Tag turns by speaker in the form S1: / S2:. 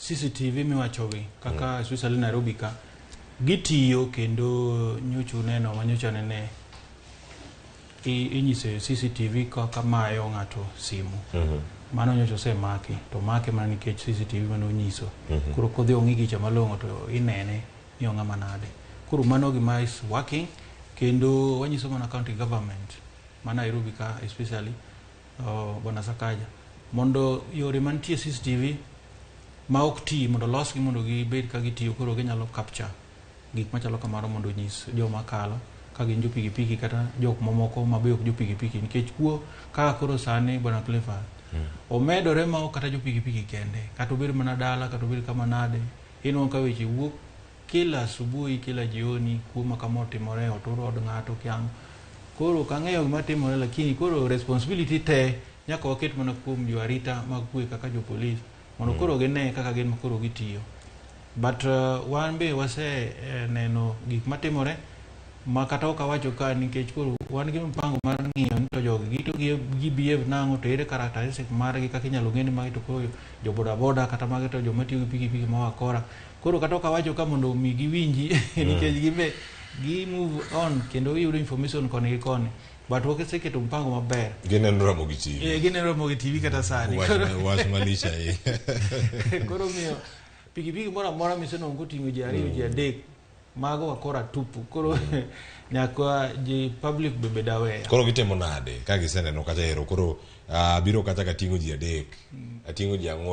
S1: CCTV miwachogi kaka especially Nairobi ka gitiyo kendo nyochu neno manyocha nene inyise CCTV kaka mayo ng'ato simu mano nyocho se maki to make mana nikech CCTV mano nyiso koro kodhi ongi gicha malongo to inene ni onga manade koro mano gima is working kendo wanyiso mana county government mana Nairobi ka especially Bwana Sakaja mondo yore mantie CCTV ma ok ti mondo losgi mondo gibed ka gitiyo koro ginyalo capture gik machalo kamano mondo nyis joma kalo ka gin jopigipiki kata jok mamoko mabe ok jopigipiki nikech kuo kaka koro sani Bwana Clever omedore ma ok kata jopigipiki kende kata obed mana dala kata obed kama nade ino ka weche wuok kila asubuhi kila jioni kuma kama otimore otoro od ng'ato kyang koro kang'eyo gima timore lakini koro responsibility te nyaka waket mana kuom joarita mag kwe kaka jopolis mondo koro gine kaka gin koro gitiyo but wan be wase neno gik matimore ma kata ok awacho ka nikech koro wan gi mpango mar ng'iyo ni to jogi gito gi behave nango to ere characteristic margi kaka inyalo ng'e ni magi to koro jo boda boda kata magi to joma tiyo gi pikipiki ma wakora koro kata ok awacho ka mondo mi giwinji nikech gimbe gi move on kendo giyudo information koni gi koni but wakeseketo mpango maber
S2: ginenro mo gi TV
S1: ginenro mo gi TV kata sani
S2: was malisha
S1: koro miyo pikipiki mora miseno ngotingo ji ariyo ji adek mago wakora tupu koro nyaka ji public bebe dawe
S2: koro gitemo nade ka giseneno kata ero koro biro kata katingo ji adek atingo ji